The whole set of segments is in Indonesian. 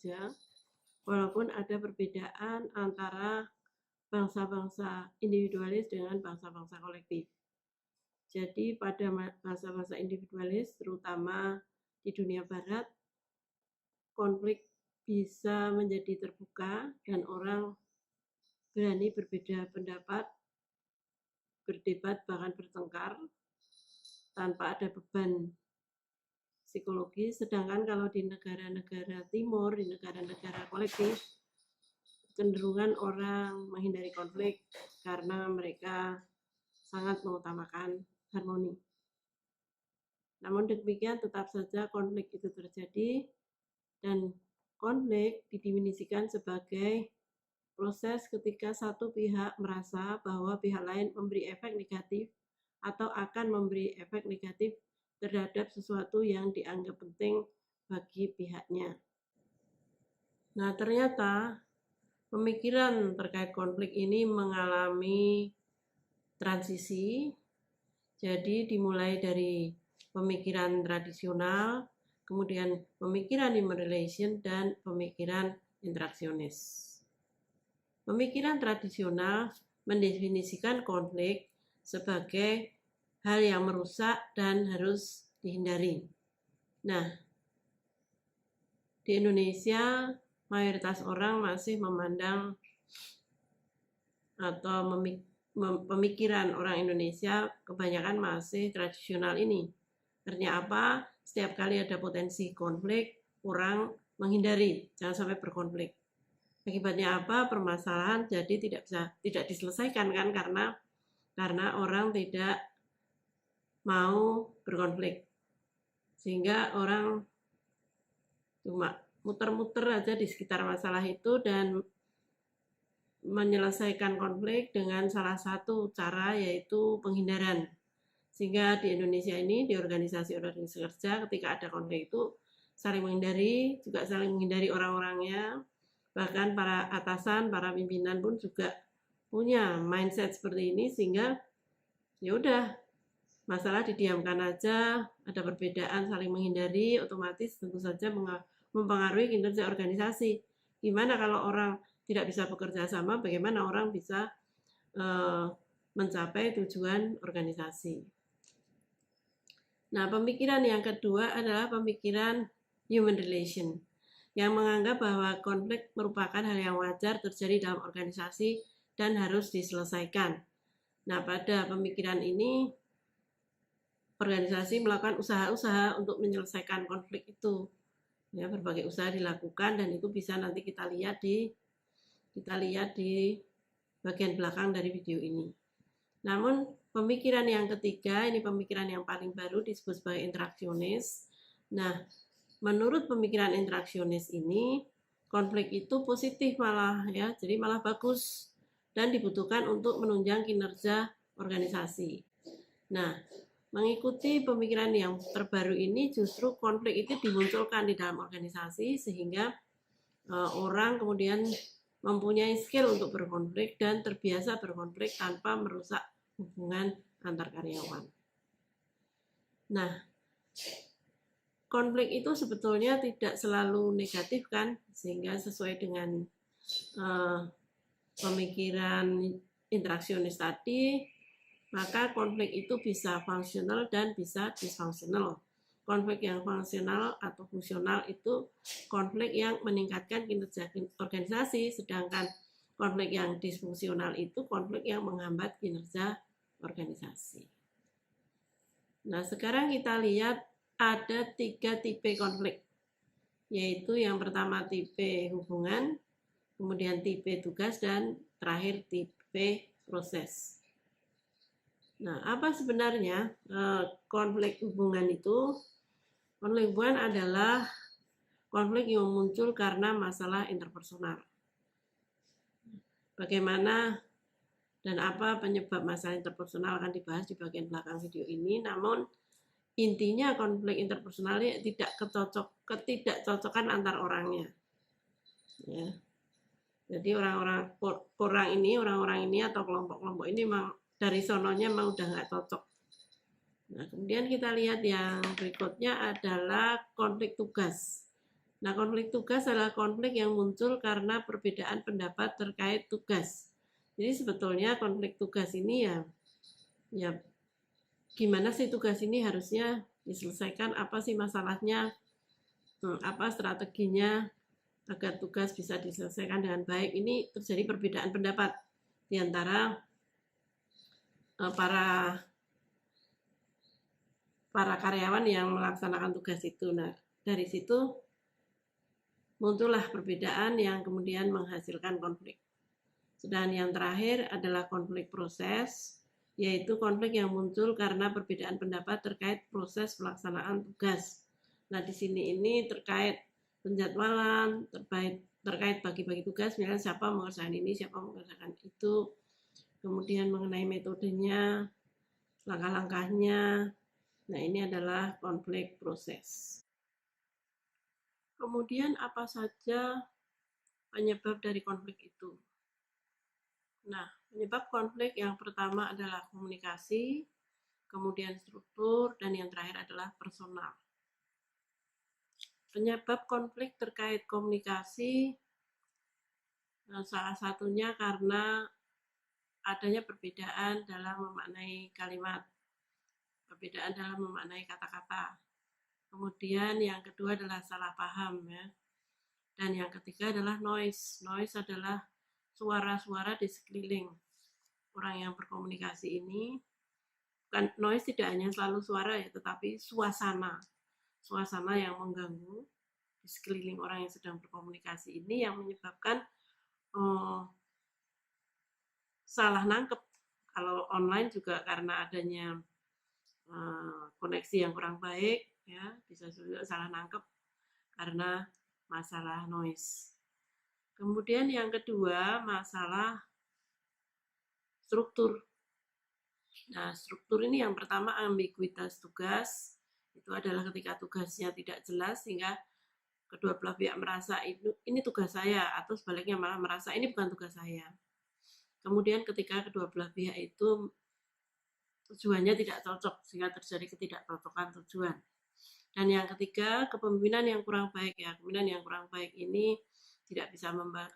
saja, walaupun ada perbedaan antara bangsa-bangsa individualis dengan bangsa-bangsa kolektif. Jadi pada bangsa-bangsa individualis, terutama di dunia barat, konflik bisa menjadi terbuka dan orang berani berbeda pendapat, berdebat, bahkan bertengkar tanpa ada beban psikologis. Sedangkan kalau di negara-negara timur, di negara-negara kolektif, kecenderungan orang menghindari konflik karena mereka sangat mengutamakan harmoni. Namun demikian tetap saja konflik itu terjadi, dan konflik didefinisikan sebagai proses ketika satu pihak merasa bahwa pihak lain memberi efek negatif atau akan memberi efek negatif terhadap sesuatu yang dianggap penting bagi pihaknya. Nah, ternyata pemikiran terkait konflik ini mengalami transisi. Jadi dimulai dari pemikiran tradisional, kemudian pemikiran human relation, dan pemikiran interaksionis. Pemikiran tradisional mendefinisikan konflik sebagai hal yang merusak dan harus dihindari. Nah, di Indonesia mayoritas orang masih memandang atau pemikiran orang Indonesia kebanyakan masih tradisional ini. Artinya apa? Setiap kali ada potensi konflik, orang menghindari, jangan sampai berkonflik. Akibatnya apa? Permasalahan jadi tidak diselesaikan kan, karena orang tidak mau berkonflik. Sehingga orang cuma muter-muter aja di sekitar masalah itu dan menyelesaikan konflik dengan salah satu cara, yaitu penghindaran. Sehingga di Indonesia ini, di organisasi kerja, ketika ada konflik itu saling menghindari, juga saling menghindari orang-orangnya. Bahkan para atasan, para pimpinan pun juga punya mindset seperti ini, sehingga ya udah, masalah didiamkan aja, ada perbedaan saling menghindari, otomatis tentu saja mempengaruhi kinerja organisasi. Gimana kalau orang tidak bisa bekerja sama, bagaimana orang bisa mencapai tujuan organisasi. Nah, pemikiran yang kedua adalah pemikiran human relation, yang menganggap bahwa konflik merupakan hal yang wajar terjadi dalam organisasi dan harus diselesaikan. Nah, pada pemikiran ini, organisasi melakukan usaha-usaha untuk menyelesaikan konflik itu. Ya, berbagai usaha dilakukan, dan itu bisa nanti kita lihat di bagian belakang dari video ini. Namun, pemikiran yang ketiga, ini pemikiran yang paling baru, disebut sebagai interaksionis. Nah, menurut pemikiran interaksionis ini, konflik itu positif malah, ya, jadi malah bagus dan dibutuhkan untuk menunjang kinerja organisasi. Nah, mengikuti pemikiran yang terbaru ini, justru konflik itu dimunculkan di dalam organisasi sehingga orang kemudian mempunyai skill untuk berkonflik dan terbiasa berkonflik tanpa merusak hubungan antar karyawan. Nah, konflik itu sebetulnya tidak selalu negatif kan, sehingga sesuai dengan pemikiran interaksionis tadi, maka konflik itu bisa fungsional dan bisa disfungsional. Konflik yang fungsional atau fungsional itu konflik yang meningkatkan kinerja organisasi, sedangkan konflik yang disfungsional itu konflik yang menghambat kinerja organisasi. Nah, sekarang kita lihat ada 3 tipe konflik, yaitu yang pertama tipe hubungan, kemudian tipe tugas, dan terakhir tipe proses. Nah, apa sebenarnya konflik hubungan itu? Konflik hubungan adalah konflik yang muncul karena masalah interpersonal. Bagaimana dan apa penyebab masalah interpersonal akan dibahas di bagian belakang video ini. Namun intinya konflik interpersonal ini ketidakcocokan antar orangnya. Ya. Jadi orang-orang ini atau kelompok-kelompok ini memang dari sononya memang udah nggak cocok. Nah, kemudian kita lihat yang berikutnya adalah konflik tugas. Nah, konflik tugas adalah konflik yang muncul karena perbedaan pendapat terkait tugas. Jadi sebetulnya konflik tugas ini ya gimana sih tugas ini harusnya diselesaikan, apa sih masalahnya, apa strateginya agar tugas bisa diselesaikan dengan baik. Ini terjadi perbedaan pendapat di antara para karyawan yang melaksanakan tugas itu. Nah, dari situ muncullah perbedaan yang kemudian menghasilkan konflik. Sedangkan yang terakhir adalah konflik proses, yaitu konflik yang muncul karena perbedaan pendapat terkait proses pelaksanaan tugas. Nah, di sini ini terkait penjadwalan, terkait bagi-bagi tugas, misalnya siapa mengerjakan ini, siapa mengerjakan itu, kemudian mengenai metodenya, langkah-langkahnya. Nah, ini adalah konflik proses. Kemudian apa saja penyebab dari konflik itu? Nah, penyebab konflik yang pertama adalah komunikasi, kemudian struktur, dan yang terakhir adalah personal. Penyebab konflik terkait komunikasi salah satunya karena adanya perbedaan dalam memaknai kalimat, perbedaan dalam memaknai kata-kata. Kemudian yang kedua adalah salah paham ya. Dan yang ketiga adalah noise. Noise adalah suara-suara di sekeliling orang yang berkomunikasi ini. Kan noise tidak hanya selalu suara ya, tetapi suasana yang mengganggu di sekeliling orang yang sedang berkomunikasi ini yang menyebabkan salah nangkep. Kalau online juga karena adanya koneksi yang kurang baik ya, bisa juga salah nangkep karena masalah noise. Kemudian yang kedua masalah struktur. Nah, struktur ini yang pertama ambiguitas tugas. Itu adalah ketika tugasnya tidak jelas sehingga kedua belah pihak merasa ini tugas saya, atau sebaliknya malah merasa ini bukan tugas saya. Kemudian ketika kedua belah pihak itu tujuannya tidak cocok sehingga terjadi ketidakcocokan tujuan. Dan yang ketiga, kepemimpinan yang kurang baik ya. Kepemimpinan yang kurang baik ini tidak bisa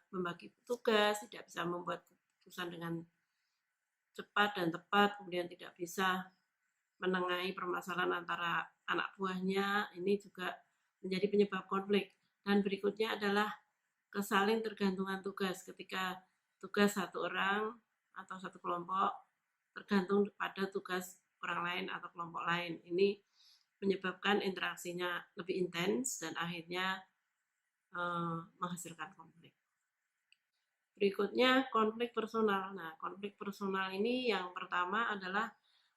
membagi tugas, tidak bisa membuat keputusan dengan cepat dan tepat, kemudian tidak bisa menengahi permasalahan antara anak buahnya, ini juga menjadi penyebab konflik. Dan berikutnya adalah kesaling tergantungan tugas. Ketika tugas satu orang atau satu kelompok tergantung pada tugas orang lain atau kelompok lain. Ini menyebabkan interaksinya lebih intens dan akhirnya menghasilkan konflik. Berikutnya konflik personal. Nah, konflik personal ini yang pertama adalah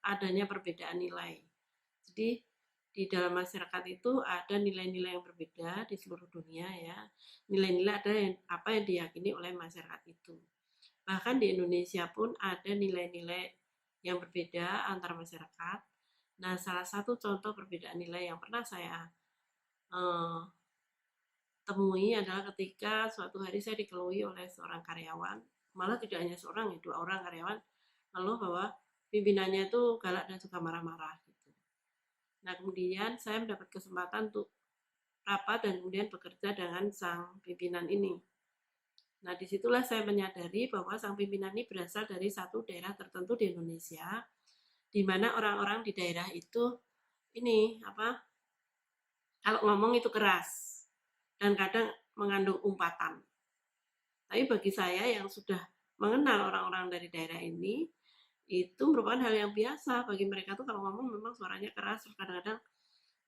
adanya perbedaan nilai. Jadi di dalam masyarakat itu ada nilai-nilai yang berbeda di seluruh dunia ya. Nilai-nilai ada apa yang diyakini oleh masyarakat itu. Bahkan di Indonesia pun ada nilai-nilai yang berbeda antar masyarakat. Nah, salah satu contoh perbedaan nilai yang pernah saya temui adalah ketika suatu hari saya dikeluhi oleh seorang karyawan, malah tidak hanya seorang ya, 2 orang karyawan, ngeluh bahwa pimpinannya itu galak dan suka marah-marah gitu. Nah, kemudian saya mendapat kesempatan untuk rapat dan kemudian bekerja dengan sang pimpinan ini. Nah, disitulah saya menyadari bahwa sang pimpinan ini berasal dari satu daerah tertentu di Indonesia, di mana orang-orang di daerah itu ini kalau ngomong itu keras dan kadang mengandung umpatan. Tapi bagi saya yang sudah mengenal orang-orang dari daerah ini, itu merupakan hal yang biasa bagi mereka tuh kalau ngomong memang suaranya keras, kadang-kadang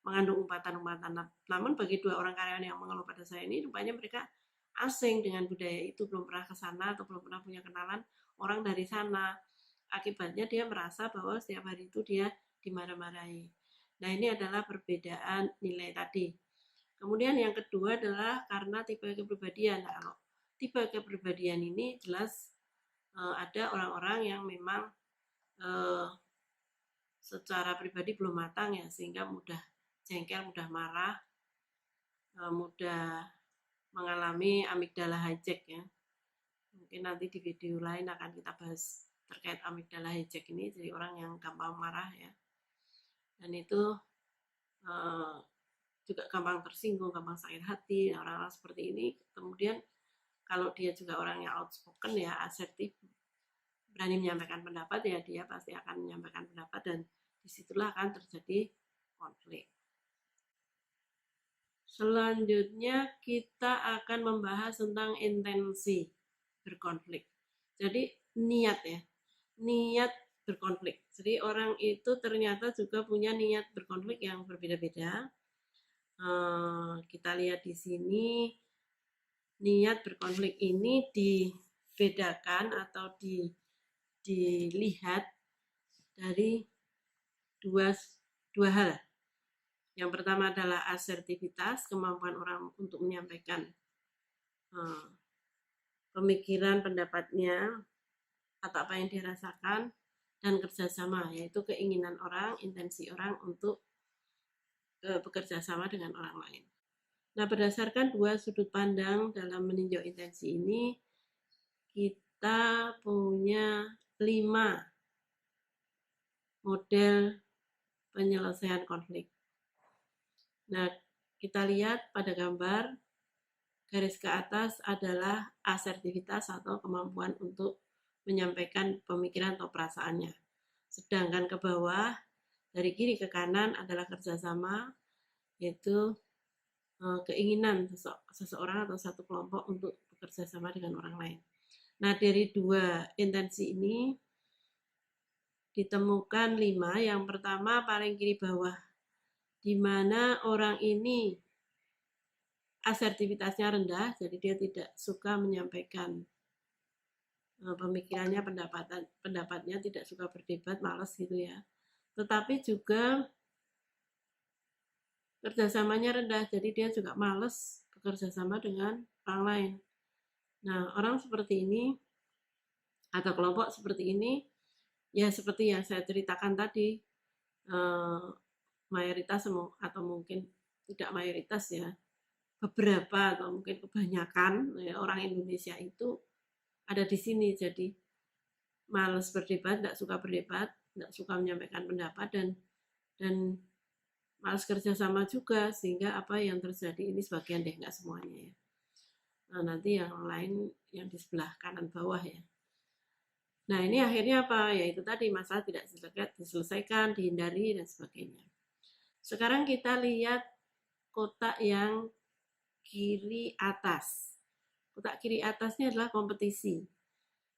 mengandung umpatan-umpatan. Namun bagi 2 orang karyawan yang mengeluh pada saya ini, rupanya mereka asing dengan budaya itu, belum pernah ke sana atau belum pernah punya kenalan orang dari sana. Akibatnya dia merasa bahwa setiap hari itu dia dimarah-marahi. Nah, ini adalah perbedaan nilai tadi. Kemudian yang kedua adalah karena tipe kepribadian. Nah, kalau tipe kepribadian ini jelas ada orang-orang yang memang secara pribadi belum matang ya, sehingga mudah jengkel, mudah marah, mudah mengalami amigdala hijack ya. Mungkin nanti di video lain akan kita bahas terkait amigdala hijack ini, jadi orang yang gampang marah ya. Dan itu juga gampang tersinggung, gampang sakit hati, orang-orang seperti ini. Kemudian kalau dia juga orang yang outspoken ya, asertif, berani menyampaikan pendapat, ya dia pasti akan menyampaikan pendapat dan disitulah akan terjadi konflik. Selanjutnya kita akan membahas tentang intensi berkonflik. Jadi niat ya, niat berkonflik. Jadi orang itu ternyata juga punya niat berkonflik yang berbeda-beda. Kita lihat di sini, niat berkonflik ini dibedakan atau dilihat dari dua hal. Yang pertama adalah asertivitas, kemampuan orang untuk menyampaikan pemikiran, pendapatnya, atau apa yang dirasakan, dan kerjasama, yaitu keinginan orang, intensi orang untuk bekerja sama dengan orang lain. Nah, berdasarkan dua sudut pandang dalam meninjau intensi ini, kita punya 5 model penyelesaian konflik. Nah, kita lihat pada gambar, garis ke atas adalah asertivitas atau kemampuan untuk menyampaikan pemikiran atau perasaannya. Sedangkan ke bawah, dari kiri ke kanan adalah kerjasama, yaitu keinginan seseorang atau satu kelompok untuk bekerja sama dengan orang lain. Nah, dari dua intensi ini ditemukan 5. Yang pertama paling kiri bawah, di mana orang ini asertivitasnya rendah, jadi dia tidak suka menyampaikan pemikirannya, pendapatnya, tidak suka berdebat, malas gitu ya. Tetapi juga kerjasamanya rendah, jadi dia juga malas bekerja sama dengan orang lain. Nah, orang seperti ini atau kelompok seperti ini, ya seperti yang saya ceritakan tadi, mayoritas atau mungkin tidak mayoritas ya, beberapa atau mungkin kebanyakan ya, orang Indonesia itu ada di sini. Jadi malas berdebat, tidak suka berdebat, tidak suka menyampaikan pendapat, dan malas kerja sama juga, sehingga apa yang terjadi ini sebagian deh, nggak semuanya ya. Nah, nanti yang lain yang di sebelah kanan bawah ya. Nah, ini akhirnya apa? Yaitu tadi masalah tidak diselesaikan, dihindari, dan sebagainya. Sekarang kita lihat kotak yang kiri atas. Kotak kiri atasnya adalah kompetisi.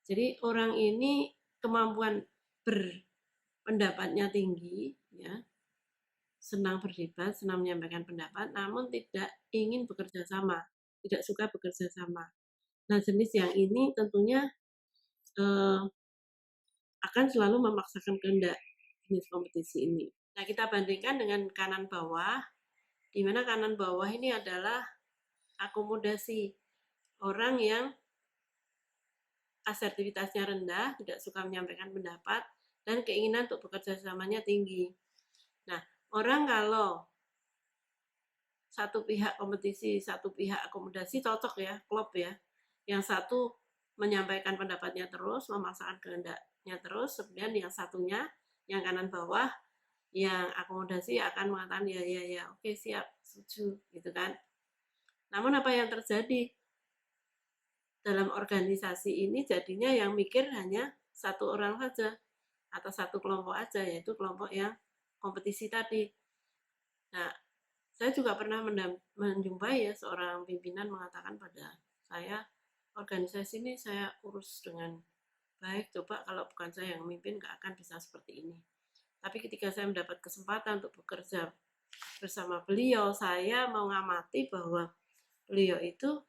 Jadi orang ini kemampuan berpendapatnya tinggi, ya, senang berdebat, senang menyampaikan pendapat, namun tidak ingin bekerja sama, tidak suka bekerja sama. Nah, jenis yang ini tentunya akan selalu memaksakan kehendak jenis kompetisi ini. Nah, kita bandingkan dengan kanan bawah, di mana kanan bawah ini adalah akomodasi orang yang asertivitasnya rendah, tidak suka menyampaikan pendapat, dan keinginan untuk bekerja samanya tinggi. Nah, orang kalau satu pihak kompetisi, satu pihak akomodasi, cocok ya, klop ya. Yang satu menyampaikan pendapatnya terus, memaksakan kehendaknya terus, kemudian yang satunya, yang kanan bawah, yang akomodasi akan mengatakan ya, oke, siap, setuju, gitu kan. Namun apa yang terjadi dalam organisasi ini, jadinya yang mikir hanya satu orang saja atau satu kelompok aja, yaitu kelompok yang kompetisi tadi. Nah, saya juga pernah menjumpai ya seorang pimpinan mengatakan pada saya, organisasi ini saya urus dengan baik, coba kalau bukan saya yang memimpin nggak akan bisa seperti ini. Tapi ketika saya mendapat kesempatan untuk bekerja bersama beliau, saya mau ngamati bahwa beliau itu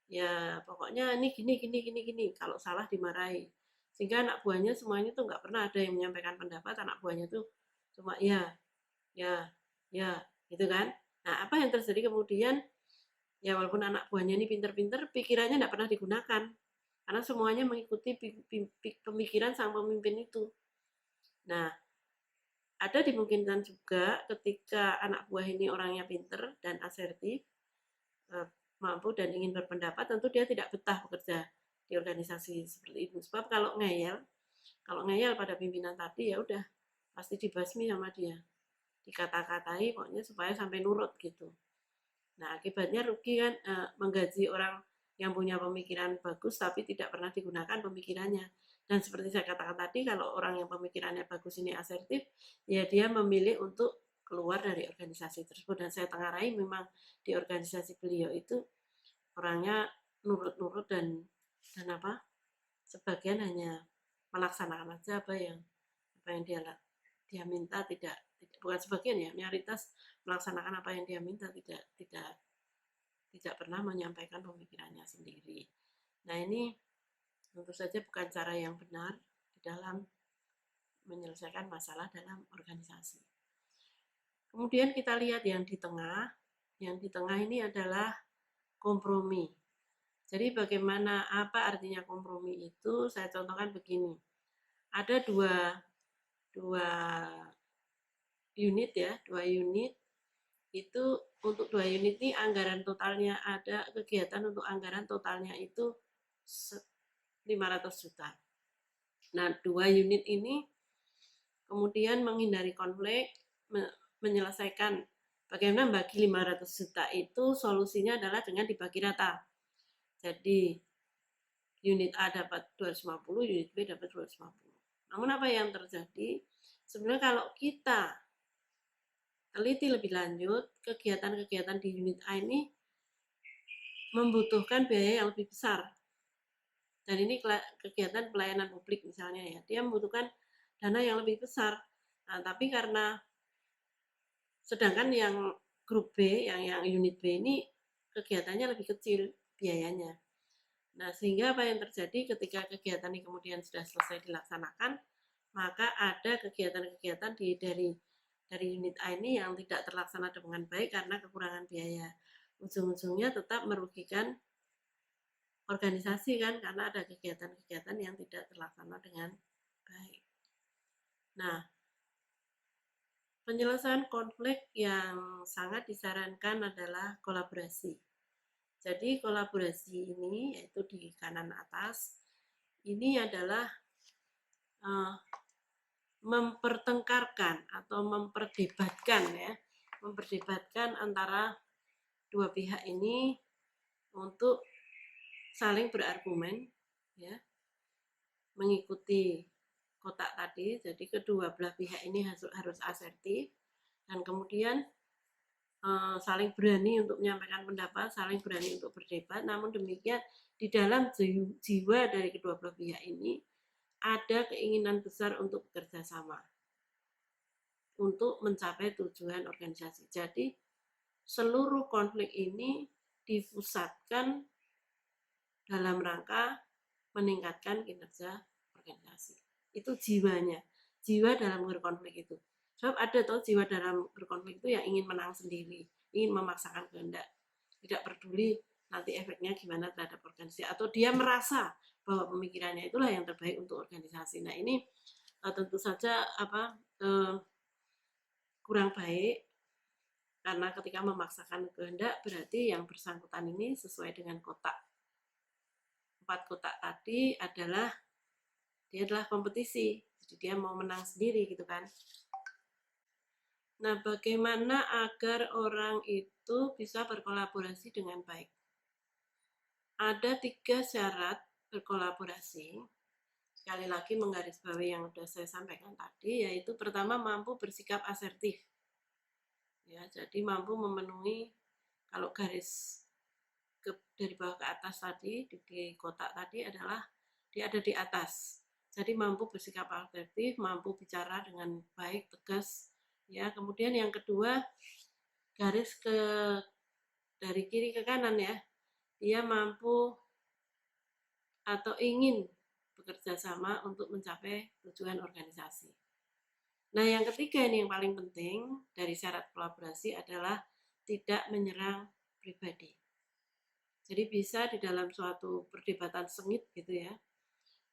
ya pokoknya ini gini, kalau salah dimarahi. Sehingga anak buahnya semuanya tuh nggak pernah ada yang menyampaikan pendapat, anak buahnya tuh cuma ya, gitu kan. Nah, apa yang terjadi kemudian, ya walaupun anak buahnya ini pinter-pinter, pikirannya nggak pernah digunakan. Karena semuanya mengikuti pemikiran sang pemimpin itu. Nah, ada dimungkinkan juga ketika anak buah ini orangnya pinter dan asertif, mampu dan ingin berpendapat, tentu dia tidak betah bekerja di organisasi seperti itu. Sebab kalau ngeyel pada pimpinan tadi, ya udah pasti dibasmi sama dia. dikata-katai pokoknya supaya sampai nurut gitu. Nah, akibatnya rugi kan, menggaji orang yang punya pemikiran bagus tapi tidak pernah digunakan pemikirannya. Dan seperti saya katakan tadi, kalau orang yang pemikirannya bagus ini asertif, ya dia memilih untuk keluar dari organisasi tersebut. Dan saya tengarai memang di organisasi beliau itu orangnya nurut-nurut dan apa, sebagian hanya melaksanakan aja apa yang dia minta, tidak bukan sebagian ya, mayoritas melaksanakan apa yang dia minta, tidak pernah menyampaikan pemikirannya sendiri. Nah, ini tentu saja bukan cara yang benar di dalam menyelesaikan masalah dalam organisasi. Kemudian kita lihat yang di tengah. Yang di tengah ini adalah kompromi. Jadi bagaimana, apa artinya kompromi itu? Saya contohkan begini. Ada dua unit ya, dua unit itu. Untuk 2 unit ini anggaran totalnya, ada kegiatan untuk anggaran totalnya itu 500 juta. Nah, 2 unit ini kemudian menghindari konflik, menyelesaikan bagaimana bagi 500 juta itu, solusinya adalah dengan dibagi rata. Jadi unit A dapat 250, unit B dapat 250. Namun apa yang terjadi? Sebenarnya kalau kita teliti lebih lanjut, kegiatan-kegiatan di unit A ini membutuhkan biaya yang lebih besar. Dan ini kegiatan pelayanan publik misalnya ya, dia membutuhkan dana yang lebih besar. Nah, tapi karena sedangkan yang grup B, yang unit B ini kegiatannya lebih kecil biayanya. Nah, sehingga apa yang terjadi ketika kegiatan ini kemudian sudah selesai dilaksanakan, maka ada kegiatan-kegiatan dari unit A ini yang tidak terlaksana dengan baik karena kekurangan biaya. Ujung-ujungnya tetap merugikan organisasi kan, karena ada kegiatan-kegiatan yang tidak terlaksana dengan baik. Nah, penyelesaian konflik yang sangat disarankan adalah kolaborasi. Jadi kolaborasi ini, yaitu di kanan atas, ini adalah mempertengkarkan atau memperdebatkan antara dua pihak ini untuk saling berargumen, ya, mengikuti kotak tadi. Jadi kedua belah pihak ini harus asertif dan kemudian saling berani untuk menyampaikan pendapat, saling berani untuk berdebat. Namun demikian di dalam jiwa dari kedua belah pihak ini ada keinginan besar untuk bekerja sama untuk mencapai tujuan organisasi. Jadi seluruh konflik ini dipusatkan dalam rangka meningkatkan kinerja organisasi. Itu jiwanya, jiwa dalam berkonflik itu. Sebab ada toh jiwa dalam berkonflik itu yang ingin menang sendiri, ingin memaksakan kehendak, tidak peduli nanti efeknya gimana terhadap organisasi, atau dia merasa bahwa pemikirannya itulah yang terbaik untuk organisasi. Nah, ini tentu saja kurang baik, karena ketika memaksakan kehendak berarti yang bersangkutan ini sesuai dengan kotak. 4 kotak tadi dia adalah kompetisi, jadi dia mau menang sendiri gitu kan. Nah, bagaimana agar orang itu bisa berkolaborasi dengan baik? Ada 3 syarat berkolaborasi. Sekali lagi menggarisbawahi yang sudah saya sampaikan tadi, yaitu pertama mampu bersikap asertif. Ya, jadi mampu memenuhi, kalau garis dari bawah ke atas tadi, di kotak tadi adalah dia ada di atas. Jadi mampu bersikap asertif, mampu bicara dengan baik, tegas. Ya, kemudian yang kedua, garis dari kiri ke kanan ya, dia mampu atau ingin bekerja sama untuk mencapai tujuan organisasi. Nah, yang ketiga ini yang paling penting dari syarat kolaborasi adalah tidak menyerang pribadi. Jadi bisa di dalam suatu perdebatan sengit gitu ya,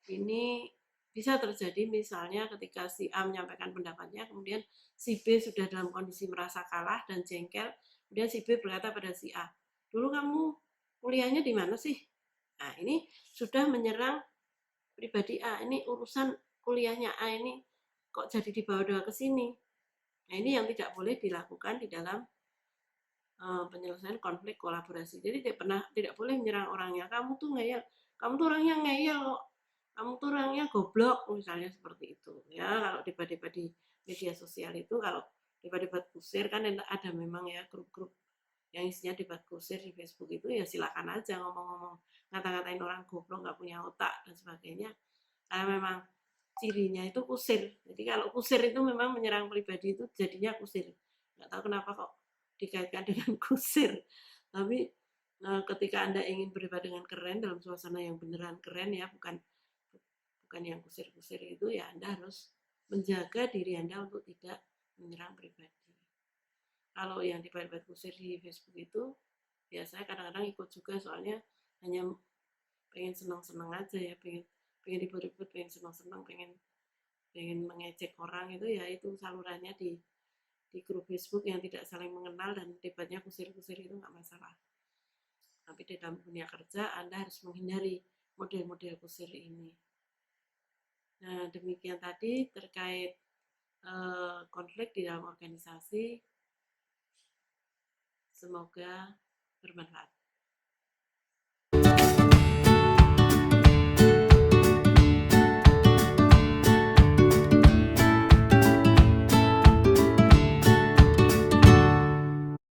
ini bisa terjadi misalnya ketika si A menyampaikan pendapatnya, kemudian si B sudah dalam kondisi merasa kalah dan jengkel, kemudian si B berkata pada si A, dulu kamu kuliahnya di mana sih? Nah, ini sudah menyerang pribadi A, ini urusan kuliahnya A ini kok jadi dibawa-bawa ke sini. Nah, ini yang tidak boleh dilakukan di dalam penyelesaian konflik kolaborasi. Jadi tidak boleh menyerang orangnya. Kamu tuh ngeyel, kamu tuh orangnya ngeyel kok. Kamu tuh orangnya goblok, misalnya seperti itu. Ya, kalau debat-debat di media sosial itu, kalau debat-debat kusir kan ada memang ya grup-grup yang isinya debat kusir di Facebook itu, ya silakan aja ngomong-ngomong, ngata-ngatain orang goblok, nggak punya otak dan sebagainya. Karena memang cirinya itu kusir. Jadi kalau kusir itu memang menyerang pribadi itu jadinya kusir. Nggak tahu kenapa kok dikaitkan dengan kusir. Tapi ketika Anda ingin berdebat dengan keren dalam suasana yang beneran keren ya, bukan yang kusir-kusir itu, ya Anda harus menjaga diri Anda untuk tidak menyerang pribadi. Kalau yang debat-debat kusir di Facebook itu, ya saya kadang-kadang ikut juga, soalnya hanya pengen senang-senang aja ya, pengen ribut-ribut, pengen senang-senang, pengen mengejek orang itu, ya itu salurannya di grup Facebook yang tidak saling mengenal dan debatnya kusir-kusir itu nggak masalah. Tapi di dalam dunia kerja Anda harus menghindari model-model kusir ini. Nah, demikian tadi terkait konflik di dalam organisasi. Semoga bermanfaat.